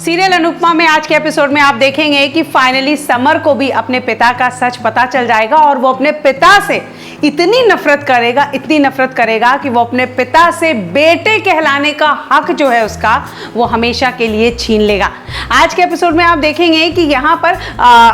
Serial Anupama में आज के एपिसोड में आप देखेंगे कि फाइनली समर को भी अपने पिता का सच पता चल जाएगा और वो अपने पिता से इतनी नफरत करेगा कि वो अपने पिता से बेटे कहलाने का हक जो है उसका वो हमेशा के लिए छीन लेगा। आज के एपिसोड में आप देखेंगे कि यहाँ पर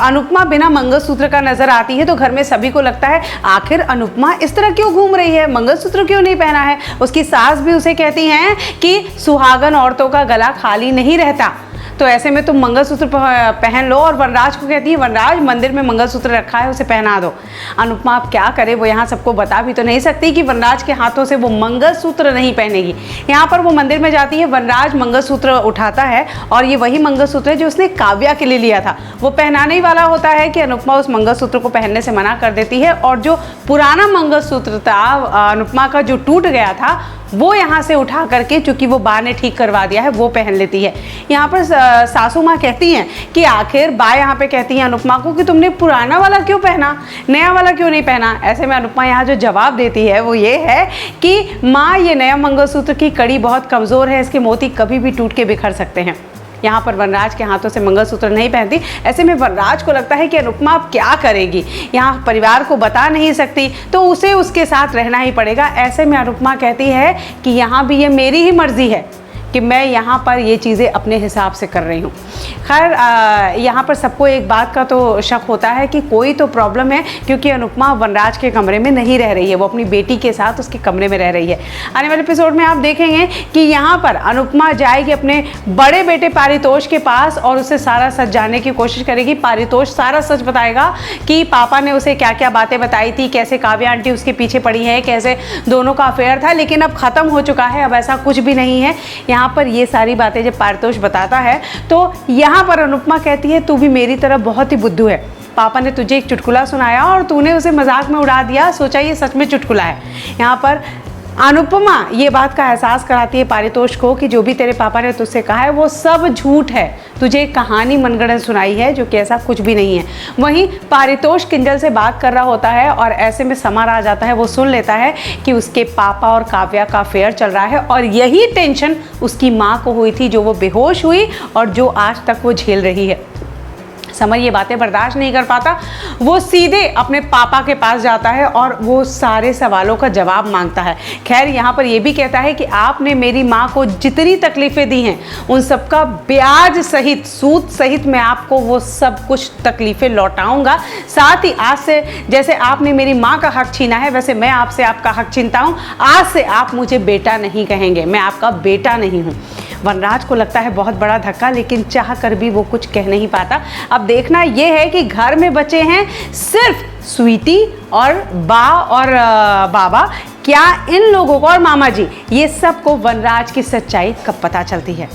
अनुपमा बिना मंगलसूत्र का नजर आती है तो घर में सभी को लगता है आखिर अनुपमा इस तरह क्यों घूम रही है, मंगलसूत्र क्यों नहीं पहना है। उसकी सास भी उसे कहती हैं कि सुहागन औरतों का गला खाली नहीं रहता, तो ऐसे में तुम मंगलसूत्र पहन लो। और वनराज को कहती है वनराज मंदिर में मंगलसूत्र रखा है उसे पहना दो। अनुपमा अब क्या करे, वो यहाँ सबको बता भी तो नहीं सकती कि वनराज के हाथों से वो मंगलसूत्र नहीं पहनेगी। यहाँ पर वो मंदिर में जाती है, वनराज मंगलसूत्र उठाता है और ये वही मंगलसूत्र है जो उसने काव्या के लिए लिया था। वो पहनाने ही वाला होता है कि अनुपमा उस मंगलसूत्र को पहनने से मना कर देती है और जो पुराना मंगलसूत्र था अनुपमा का जो टूट गया था वो यहाँ से उठा करके, चूंकि वो बा ने ठीक करवा दिया है, वो पहन लेती है। यहाँ पर सासू माँ कहती हैं कि आखिर बा यहाँ पे कहती हैं अनुपमा को कि तुमने पुराना वाला क्यों पहना, नया वाला क्यों नहीं पहना। ऐसे में अनुपमा यहाँ जो जवाब देती है वो ये है कि माँ ये नया मंगलसूत्र की कड़ी बहुत कमज़ोर है, इसके मोती कभी भी टूट के बिखर सकते हैं। यहाँ पर वनराज के हाथों से मंगलसूत्र नहीं पहनती। ऐसे में वनराज को लगता है कि अनुपमा अब क्या करेगी, यहाँ परिवार को बता नहीं सकती तो उसे उसके साथ रहना ही पड़ेगा। ऐसे में अनुपमा कहती है कि यहाँ भी ये मेरी ही मर्जी है कि मैं यहाँ पर ये चीज़ें अपने हिसाब से कर रही हूँ। खैर यहाँ पर सबको एक बात का तो शक होता है कि कोई तो प्रॉब्लम है, क्योंकि अनुपमा वनराज के कमरे में नहीं रह रही है, वो अपनी बेटी के साथ उसके कमरे में रह रही है। आने वाले एपिसोड में आप देखेंगे कि यहाँ पर अनुपमा जाएगी अपने बड़े बेटे पारितोष के पास और उसे सारा सच जानने की कोशिश करेगी। पारितोष सारा सच बताएगा कि पापा ने उसे क्या क्या बातें बताई थी, कैसे काव्या आंटी उसके पीछे पड़ी है, कैसे दोनों का अफेयर था, लेकिन अब ख़त्म हो चुका है, अब ऐसा कुछ भी नहीं है। यहाँ पर ये सारी बातें जब पारितोष बताता है तो यहाँ पर अनुपमा कहती है तू भी मेरी तरह बहुत ही बुद्धू है, पापा ने तुझे एक चुटकुला सुनाया और तूने उसे मजाक में उड़ा दिया, सोचा ये सच में चुटकुला है। यहाँ पर अनुपमा ये बात का एहसास कराती है पारितोष को कि जो भी तेरे पापा ने तुझसे कहा है वो सब झूठ है, तुझे एक कहानी मनगढ़ंत सुनाई है जो कि ऐसा कुछ भी नहीं है। वहीं पारितोष किंजल से बात कर रहा होता है और ऐसे में समर आ जाता है, वो सुन लेता है कि उसके पापा और काव्या का अफेयर चल रहा है और यही टेंशन उसकी माँ को हुई थी जो वो बेहोश हुई और जो आज तक वो झेल रही है। समर ये बातें बर्दाश्त नहीं कर पाता, वो सीधे अपने पापा के पास जाता है और वो सारे सवालों का जवाब मांगता है। खैर यहाँ पर ये भी कहता है कि आपने मेरी माँ को जितनी तकलीफ़ें दी हैं उन सब का ब्याज सहित, सूद सहित मैं आपको वो सब कुछ तकलीफ़ें लौटाऊंगा। साथ ही आज से जैसे आपने मेरी माँ का हक छीना है वैसे मैं आपसे आपका हक छीनता हूँ। आज से आप मुझे बेटा नहीं कहेंगे, मैं आपका बेटा नहीं हूँ। वनराज को लगता है बहुत बड़ा धक्का, लेकिन चाह कर भी वो कुछ कह नहीं पाता। अब देखना ये है कि घर में बचे हैं सिर्फ स्वीटी और बा और बाबा, क्या इन लोगों को और मामा जी, ये सबको वनराज की सच्चाई कब पता चलती है।